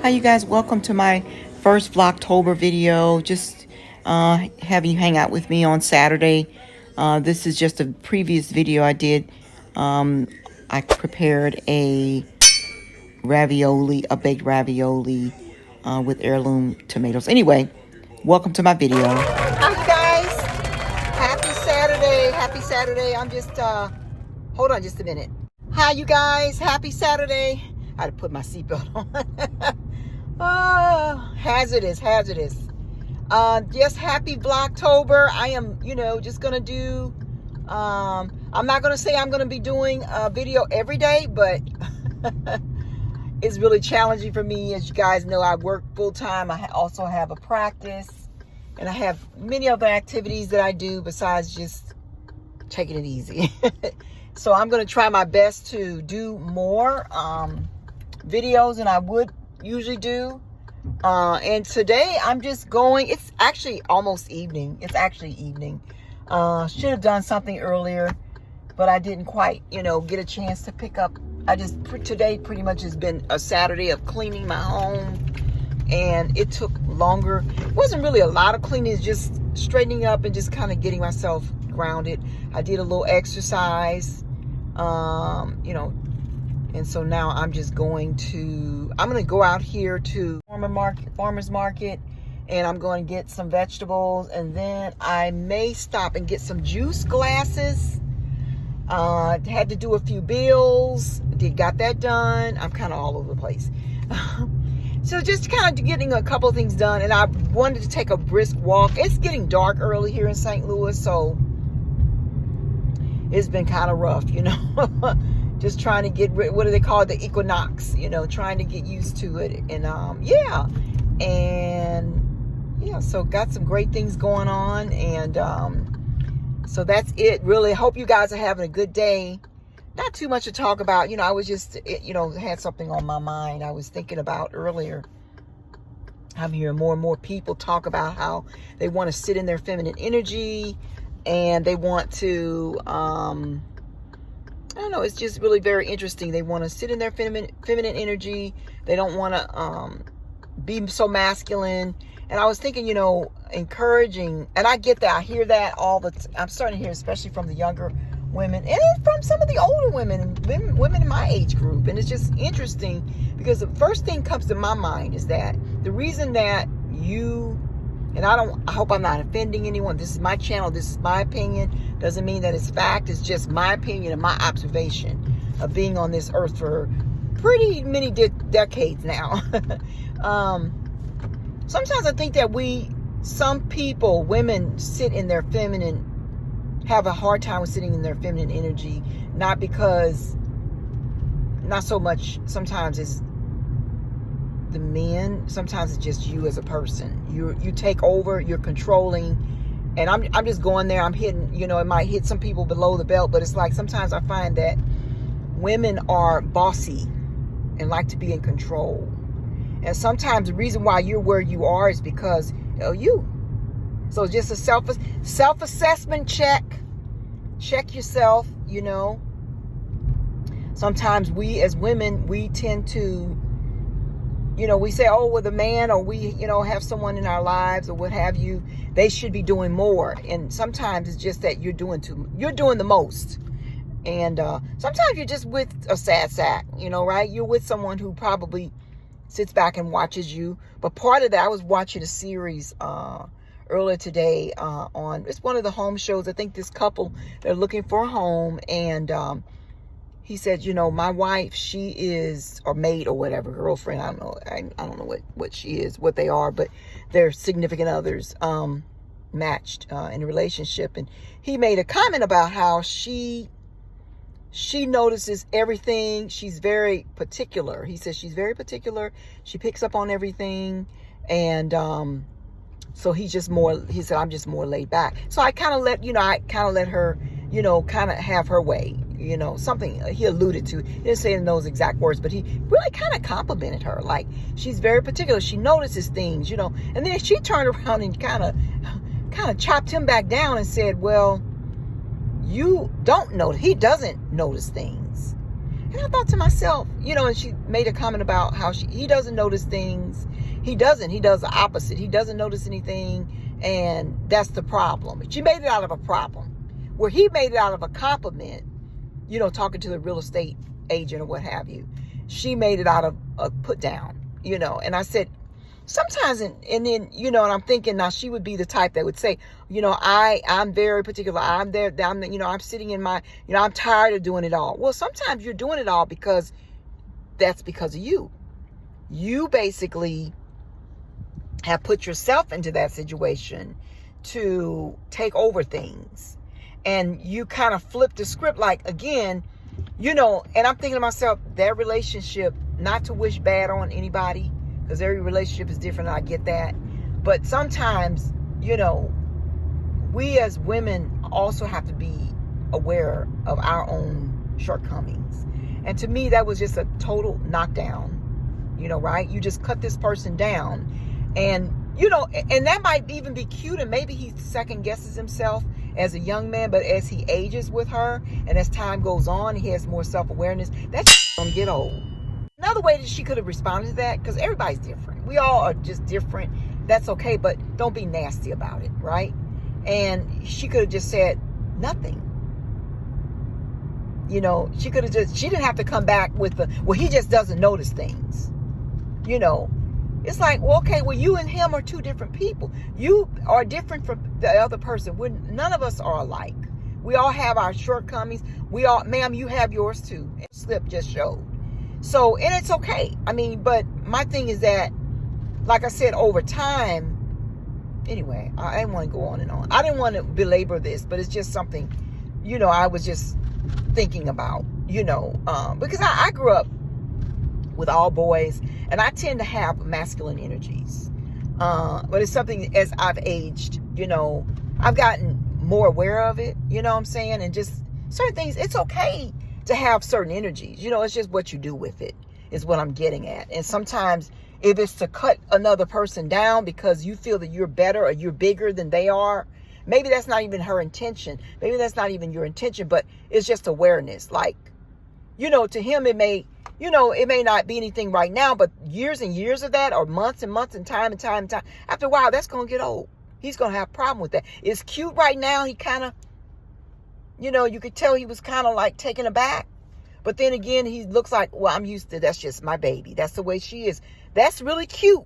Hi you guys, welcome to my first Vlogtober video. Just having you hang out with me on Saturday. This is just a previous video I did. I prepared a baked ravioli with heirloom tomatoes. Anyway, welcome to my video. Hi you guys, happy Saturday, happy Saturday. I'm just, hold on just a minute. Hi you guys, happy Saturday. I had to put my seatbelt on. Oh, hazardous. Yes, happy Vlogtober. I am, just gonna do, I'm not gonna say I'm gonna be doing a video every day, but it's really challenging for me. As you guys know, I work full-time. I also have a practice, and I have many other activities that I do besides just taking it easy. So I'm gonna try my best to do more videos than I would usually do, and today I'm just going. It's actually almost evening. Should have done something earlier, but I didn't quite get a chance to pick up. Today pretty much has been a Saturday of cleaning my home, and it took longer. It wasn't really a lot of cleaning. It's just straightening up and just kind of getting myself grounded. I did a little exercise, and so now I'm just going to go out here to farmer's market, and I'm going to get some vegetables, and then I may stop and get some juice glasses. Had to do a few bills. Got that done. I'm kind of all over the place. So just kind of getting a couple of things done, and I wanted to take a brisk walk. It's getting dark early here in St. Louis, so it's been kind of rough, just trying to get rid, what do they call it, the equinox, trying to get used to it. And so got some great things going on, and so that's it really. I hope you guys are having a good day. Not too much to talk about. I was just had something on my mind I was thinking about earlier. I'm hearing more and more people talk about how they want to sit in their feminine energy, and they want to I don't know, it's just really very interesting. They want to sit in their feminine energy. They don't want to be so masculine. And I was thinking, encouraging, and I get that. I hear that I'm starting to hear, especially from the younger women and from some of the older women and women in my age group. And it's just interesting because the first thing comes to my mind is that the reason that and I hope I'm not offending anyone. This is my channel. This is my opinion. Doesn't mean that it's fact. It's just my opinion and my observation of being on this earth for pretty many decades now. Sometimes I think that some people, women, have a hard time with sitting in their feminine energy. Not so much sometimes it's the men. Sometimes it's just you as a person. You take over, you're controlling, and I'm just going there. I'm hitting, it might hit some people below the belt, but it's like sometimes I find that women are bossy and like to be in control. And sometimes the reason why you're where you are is because you. So just a self-assessment check. Check yourself, Sometimes we as women, we tend to we say, oh, with a man, or we, have someone in our lives or what have you, they should be doing more. And sometimes it's just that you're doing the most. And sometimes you're just with a sad sack, right? You're with someone who probably sits back and watches you. But part of that, I was watching a series earlier today it's one of the home shows. I think this couple, they're looking for a home, and he said, my wife, she is, or maid or whatever, girlfriend, I don't know. I don't know what she is, what they are, but they're significant others matched in a relationship. And he made a comment about how she notices everything. She's very particular. He says she's very particular. She picks up on everything. And so he said, I'm just more laid back. So I kind of let her, kind of have her way. Something he alluded to. He didn't say it in those exact words, but he really kind of complimented her. Like, she's very particular. She notices things, And then she turned around and kind of chopped him back down and said, well, you don't notice. He doesn't notice things. And I thought to myself, and she made a comment about how he doesn't notice things. He does the opposite. He doesn't notice anything, and that's the problem. She made it out of a problem, where he made it out of a compliment, talking to the real estate agent or what have you. She made it out of a put down, and I said, sometimes, and then, and I'm thinking now she would be the type that would say, I'm very particular. I'm there. I'm sitting in my, I'm tired of doing it all. Well, sometimes you're doing it all because that's because of you. You basically have put yourself into that situation to take over things. And you kind of flip the script, like, again, and I'm thinking to myself, that relationship, not to wish bad on anybody, because every relationship is different. I get that. But sometimes, we as women also have to be aware of our own shortcomings. And to me, that was just a total knockdown, right? You just cut this person down. And, and that might even be cute. And maybe he second guesses himself as a young man. But as he ages with her and as time goes on, he has more self-awareness. That's going to get old. Another way that she could have responded to that, because everybody's different. We all are just different. That's okay, but don't be nasty about it, right? And she could have just said nothing. She could have she didn't have to come back with he just doesn't notice things. It's like, well, okay, well, you and him are two different people. You are different from the other person. None of us are alike. We all have our shortcomings. Ma'am, you have yours too. And slip just showed. So, and it's okay. But my thing is that, like I said, over time, anyway, I didn't want to go on and on. I didn't want to belabor this, but it's just something, I was just thinking about, because I grew up with all boys, and I tend to have masculine energies. But it's something, as I've aged, I've gotten more aware of it, what I'm saying? And just certain things, it's okay to have certain energies. It's just what you do with it is what I'm getting at. And sometimes if it's to cut another person down because you feel that you're better or you're bigger than they are, maybe that's not even her intention. Maybe that's not even your intention, but it's just awareness. Like, to him, it may not be anything right now, but years and years of that, or months and months and time. After a while, that's going to get old. He's going to have a problem with that. It's cute right now. He kind of, you could tell he was kind of like taken aback. But then again, he looks like, well, I'm used to, that's just my baby. That's the way she is. That's really cute.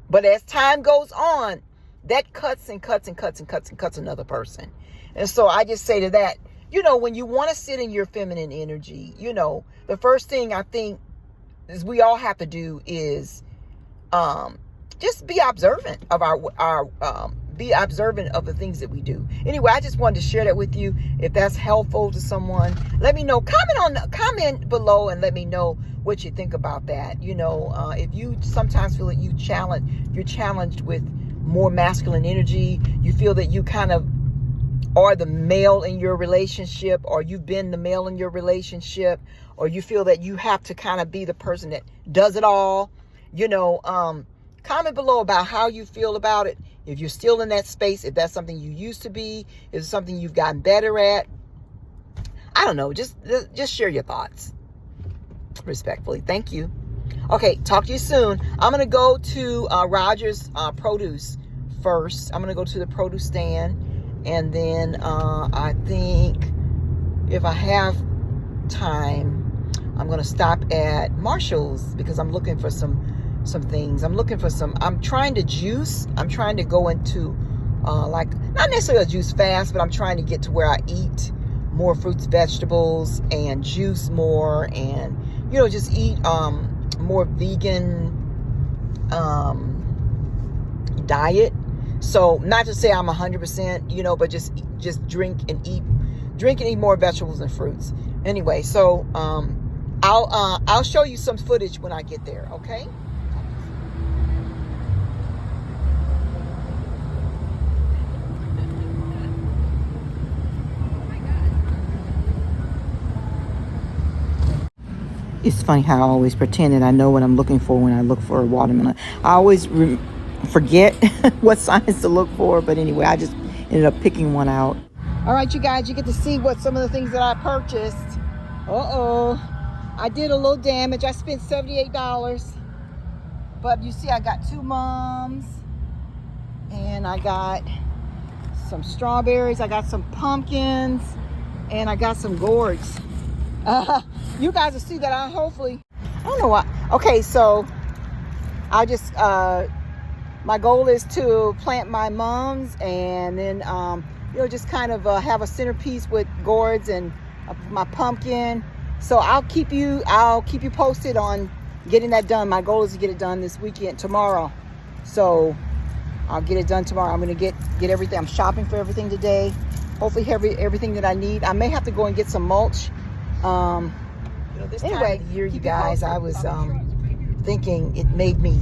But as time goes on, that cuts and cuts and cuts and cuts and cuts another person. And so I just say to that, when you want to sit in your feminine energy, the first thing I think is we all have to do is just be observant of be observant of the things that we do. Anyway, I just wanted to share that with you. If that's helpful to someone, let me know. Comment below and let me know what you think about that. If you sometimes feel that you're challenged with more masculine energy, you feel that you kind of are the male in your relationship, or you've been the male in your relationship, or you feel that you have to kind of be the person that does it all, comment below about how you feel about it. If you're still in that space, if that's something you used to be, if it's something you've gotten better at, I don't know. Just share your thoughts. Respectfully. Thank you. Okay, talk to you soon. I'm going to go to Rogers Produce first. I'm going to go to the produce stand. And then I think if I have time, I'm going to stop at Marshall's because I'm looking for some things. I'm trying to juice. I'm trying to go into not necessarily a juice fast, but I'm trying to get to where I eat more fruits, vegetables, and juice more, and just eat more vegan diet. So not to say I'm 100%, but just drink and eat more vegetables and fruits. Anyway, so I'll show you some footage when I get there. Okay. It's funny how I always pretend that I know what I'm looking for when I look for a watermelon. I always forget what signs to look for, but anyway, I just ended up picking one out. All right, you guys, you get to see what some of the things that I purchased. I did a little damage. I spent $78. But you see, I got 2 mums. And I got some strawberries. I got some pumpkins. And I got some gourds. You guys will see that I don't know why. Okay, so I just, my goal is to plant my mums and then, just kind of have a centerpiece with gourds and my pumpkin. So I'll keep you posted on getting that done. My goal is to get it done this weekend, tomorrow. So I'll get it done tomorrow. I'm going to get everything. I'm shopping for everything today. Hopefully everything that I need. I may have to go and get some mulch. This anyway, time of the year, you guys, I was thinking it made me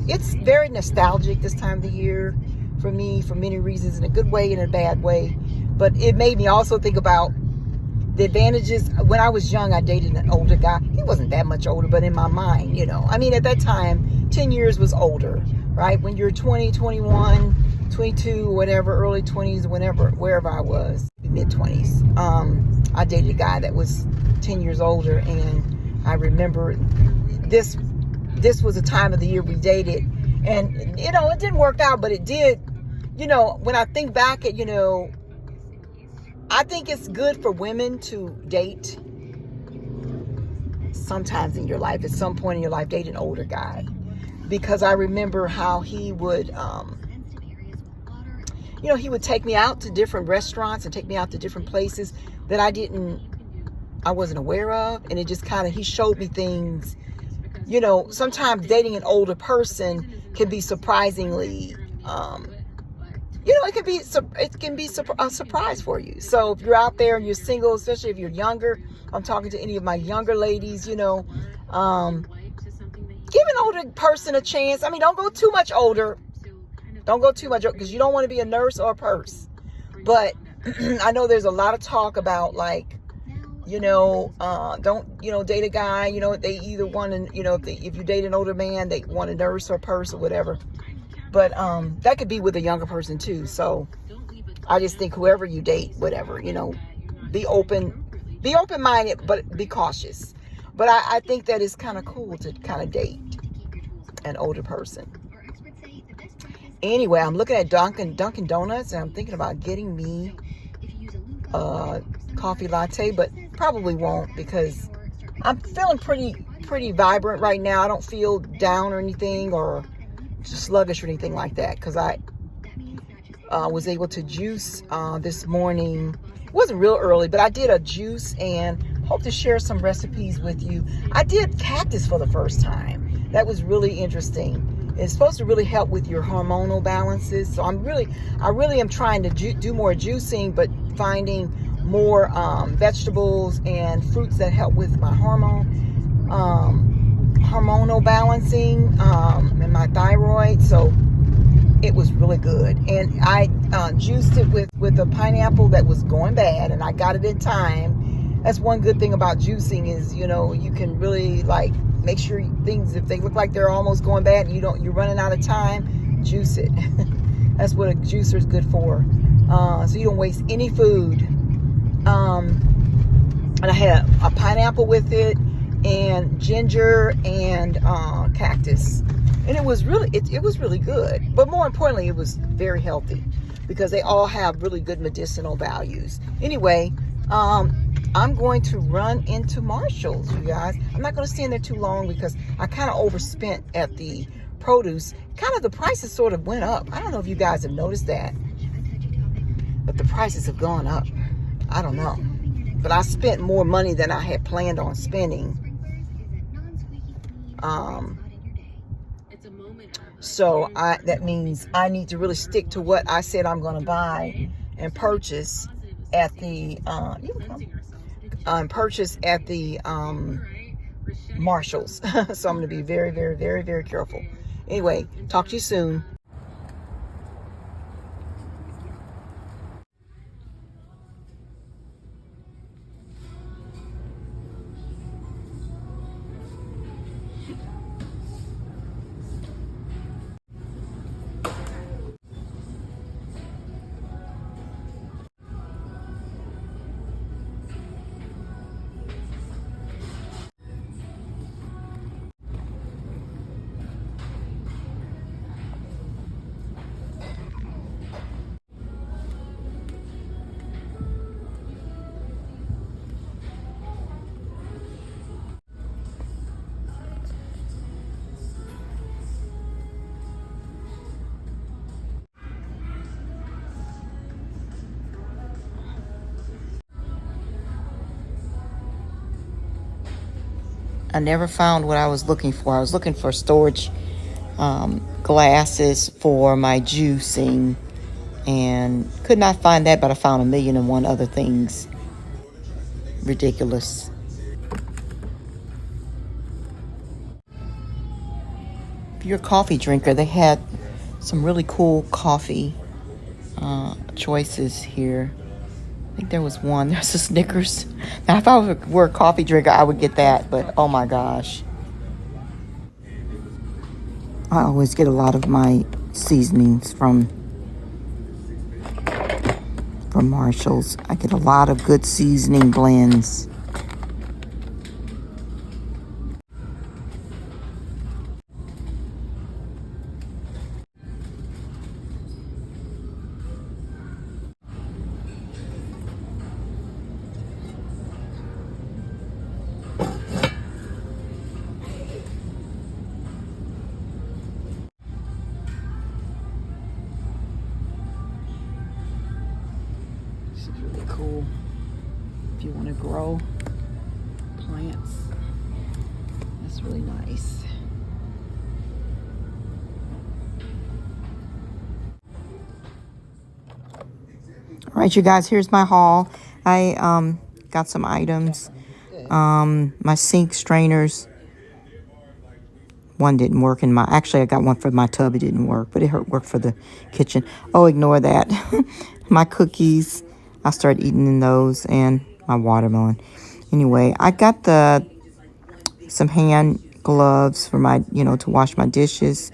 it's very nostalgic this time of the year for me for many reasons, in a good way and in a bad way. But it made me also think about the advantages. When I was young, I dated an older guy. He wasn't that much older, but in my mind, I mean, at that time, 10 years was older, right? When you're 20, 21, 22, whatever, early 20s, wherever I was, mid 20s. I dated a guy that was 10 years older, and I remember this was a time of the year we dated, and it didn't work out, but it did. When I think back at, I think it's good for women to date sometimes in your life, at some point in your life, date an older guy, because I remember how he would he would take me out to different restaurants and take me out to different places that I wasn't aware of. And it just he showed me things, sometimes dating an older person can be surprisingly, it can be a surprise for you. So if you're out there and you're single, especially if you're younger, I'm talking to any of my younger ladies, give an older person a chance. I mean, don't go too much older. Don't go too much, because you don't want to be a nurse or a purse. But I know there's a lot of talk about don't date a guy. They either want to, if you date an older man, they want a nurse or a purse or whatever. But that could be with a younger person too. So I just think whoever you date, whatever, be open-minded, but be cautious. But I think that it's kind of cool to kind of date an older person. Anyway, I'm looking at Dunkin' Donuts, and I'm thinking about getting me a coffee latte, but probably won't, because I'm feeling pretty vibrant right now. I don't feel down or anything, or sluggish or anything like that, because I was able to juice this morning. It wasn't real early, but I did a juice, and hope to share some recipes with you. I did cactus for the first time. That was really interesting. It's supposed to really help with your hormonal balances. So I really am trying to do more juicing, but finding more vegetables and fruits that help with my hormonal balancing and my thyroid. So it was really good. And I juiced it with a pineapple that was going bad, and I got it in time. That's one good thing about juicing is, you can really make sure things, if they look like they're almost going bad and you're running out of time, juice it. That's what a juicer is good for. So you don't waste any food. And I had a pineapple with it, and ginger, and cactus. And it was really, it was really good. But more importantly, it was very healthy, because they all have really good medicinal values. Anyway, I'm going to run into Marshall's, you guys. I'm not going to stand there too long, because I kind of overspent at the produce. The prices sort of went up. I don't know if you guys have noticed that, but the prices have gone up. I don't know. But I spent more money than I had planned on spending. So that means I need to really stick to what I said I'm going to buy and purchase at the Marshalls. So I'm going to be very, very, very, very careful. Anyway, talk to you soon. I never found what I was looking for. I was looking for storage glasses for my juicing, and could not find that, but I found 1,000,001 other things. Ridiculous. If you're a coffee drinker, they had some really cool coffee choices here. I think there was one. There's a Snickers. Now, if I were a coffee drinker, I would get that, but oh my gosh. I always get a lot of my seasonings from Marshall's. I get a lot of good seasoning blends. This is really cool if you want to grow plants. That's really nice. All right, you guys, here's my haul. I got some items. My sink strainers. One didn't work in my, actually I got one for my tub. It didn't work, but it worked for the kitchen. Oh, ignore that. My cookies, I started eating in those, and my watermelon. Anyway, I got some hand gloves for my, to wash my dishes.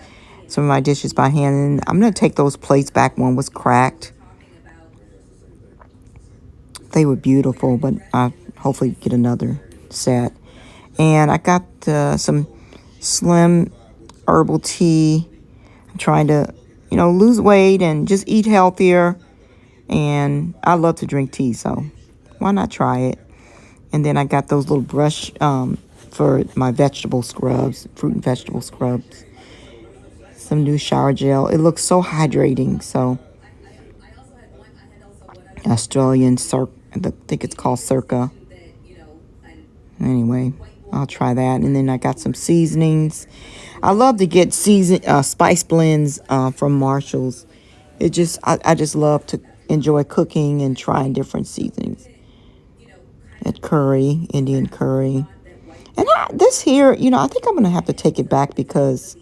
Some of my dishes by hand. And I'm going to take those plates back. One was cracked. They were beautiful, but I hopefully get another set. And I got some slim herbal tea. I'm trying to, lose weight and just eat healthier. And I love to drink tea, so why not try it? And then I got those little brush for my vegetable scrubs, fruit and vegetable scrubs. Some new shower gel. It looks so hydrating. So Australian I think it's called Circa. Anyway, I'll try that. And then I got some seasonings. I love to get spice blends from Marshall's. I just love to enjoy cooking and trying different seasonings. At curry, Indian curry. And this here, I think I'm going to have to take it back because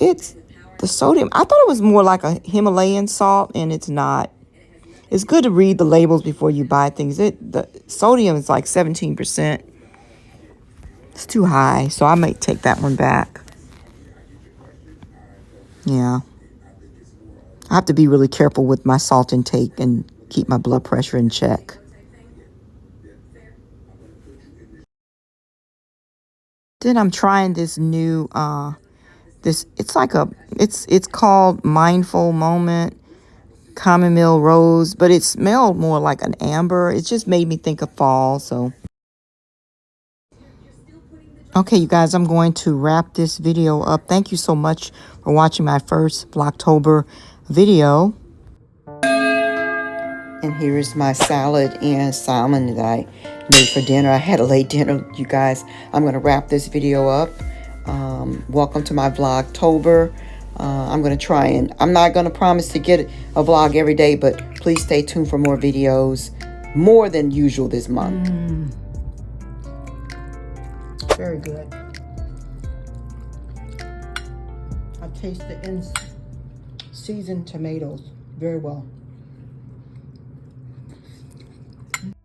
it's the sodium. I thought it was more like a Himalayan salt, and it's not. It's good to read the labels before you buy things. The sodium is like 17%. It's too high, so I might take that one back. Yeah. I have to be really careful with my salt intake and keep my blood pressure in check. Then I'm trying this new it's called Mindful Moment Chamomile Rose, but it smelled more like an amber. It just made me think of fall, so. Okay, you guys, I'm going to wrap this video up. Thank you so much for watching my first Vlogtober video. And here is my salad and salmon that I made for dinner. I had a late dinner, you guys. I'm going to wrap this video up. Welcome to my Vlogtober. I'm going to try and, I'm not going to promise to get a vlog every day, but please stay tuned for more videos, more than usual this month. Very good. I taste the in-seasoned tomatoes very well.